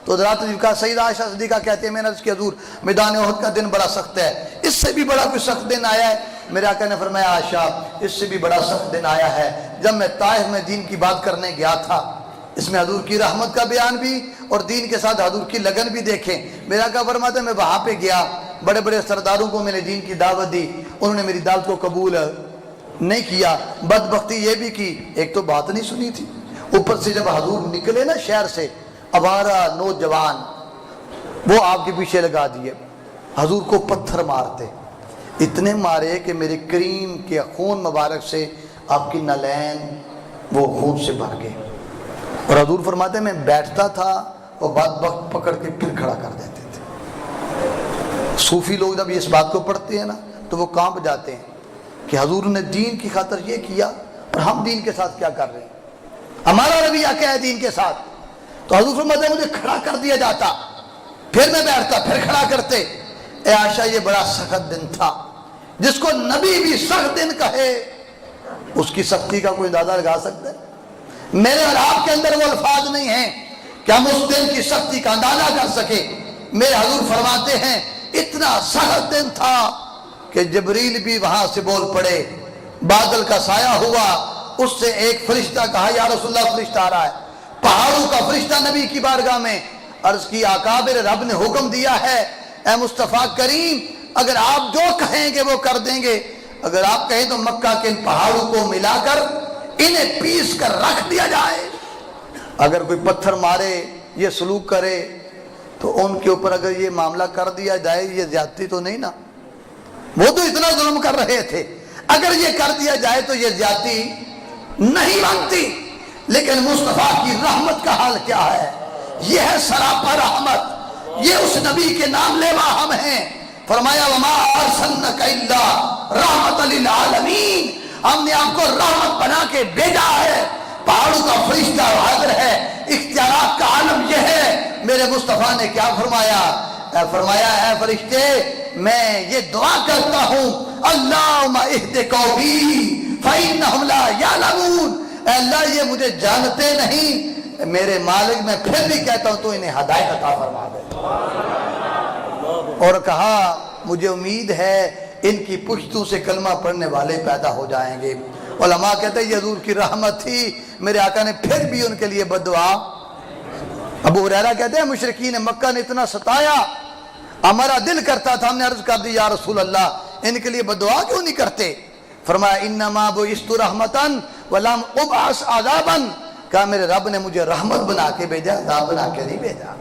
تو حضرات نے کہا سیدہ عائشہ صدیقہ کہتے ہیں میں نے عرض کیا حضور میدان احد کا دن بڑا سخت ہے، اس سے بھی بڑا کوئی سخت دن آیا ہے؟ میرے آقا نے فرمایا عائشہ اس سے بھی بڑا سخت دن آیا ہے جب میں طائف میں دین کی بات کرنے گیا تھا۔ اس میں حضور کی رحمت کا بیان بھی اور دین کے ساتھ حضور کی لگن بھی دیکھیں۔ میرے آقا فرماتے ہیں میں وہاں پہ گیا، بڑے بڑے سرداروں کو میں نے دین کی دعوت دی، انہوں نے میری دعوت کو قبول نہیں کیا، بدبختی یہ بھی کی ایک تو بات نہیں سنی تھی، اوپر سے جب حضور نکلے نا شہر سے آوارہ نوجوان وہ آپ کے پیچھے لگا دیے، حضور کو پتھر مارتے، اتنے مارے کہ میرے کریم کے خون مبارک سے آپ کی نالین وہ خون سے بھر گئے۔ اور حضور فرماتے ہیں میں بیٹھتا تھا اور بعد وقت پکڑ کے پھر کھڑا کر دیتے تھے۔ صوفی لوگ جب اس بات کو پڑھتے ہیں نا تو وہ کانپ جاتے ہیں کہ حضور نے دین کی خاطر یہ کیا اور ہم دین کے ساتھ کیا کر رہے ہیں، ہمارا رویہ کیا ہے دین کے ساتھ۔ تو حضور فرماتے ہیں مجھے کھڑا کر دیا جاتا، پھر میں بیٹھتا، پھر کھڑا کرتے۔ اے عائشہ یہ بڑا سخت دن تھا، جس کو نبی بھی سخت دن کہے اس کی سختی کا کوئی اندازہ لگا سکتا ہے؟ میرے اور آپ کے اندر وہ الفاظ نہیں ہیں کہ ہم اس دن کی سختی کا اندازہ کر سکے۔ میرے حضور فرماتے ہیں اتنا سخت دن تھا کہ جبریل بھی وہاں سے بول پڑے، بادل کا سایہ ہوا، اس سے ایک فرشتہ کہا یا رسول اللہ فرشتہ آ رہا ہے، پہاڑوں کا فرشتہ نبی کی بارگاہ میں عرض کی آقا میرے رب نے حکم دیا ہے اے مصطفیٰ کریم اگر آپ جو کہیں گے وہ کر دیں گے، اگر آپ کہیں تو مکہ کے ان پہاڑوں کو ملا کر انہیں پیس کر رکھ دیا جائے۔ اگر کوئی پتھر مارے یہ سلوک کرے تو ان کے اوپر اگر یہ معاملہ کر دیا جائے یہ زیادتی تو نہیں نا؟ وہ تو اتنا ظلم کر رہے تھے، اگر یہ کر دیا جائے تو یہ زیادتی نہیں بنتی۔ لیکن مصطفیٰ کی رحمت کا حال کیا ہے؟ یہ ہے سراپا رحمت، یہ اس نبی کے نام لیوا ہم ہیں۔ فرمایا وما ارسلناک الا رحمت للعالمین، ہم نے آپ کو رحمت بنا کے بھیجا ہے۔ پہاڑوں کا فرشتہ حاضر ہے، اختیارات کا عالم یہ ہے۔ میرے مصطفیٰ نے کیا فرمایا؟ فرمایا اے فرشتے میں یہ دعا کرتا ہوں اللہم اہد قومی فإنہم لا یعلمون، اے اللہ یہ مجھے جانتے نہیں، میرے مالک میں پھر بھی کہتا ہوں تو انہیں ہدایت عطا فرما دے۔ اور کہا مجھے امید ہے ان کی پشتوں سے کلمہ پڑھنے والے پیدا ہو جائیں گے۔ علماء کہتے ہیں یہ حضور کی رحمت تھی، میرے آقا نے پھر بھی ان کے لیے بددعا۔ ابو ہریرہ کہتے ہیں مشرکین مکہ نے اتنا ستایا ہمارا دل کرتا تھا، ہم نے عرض کر دی یا رسول اللہ ان کے لیے بددعا کیوں نہیں کرتے؟ فرمایا انما بعثت رحمتا ولم ابعث عذابا، کہا میرے رب نے مجھے رحمت بنا کے بھیجا، عذاب بنا کے نہیں بھیجا۔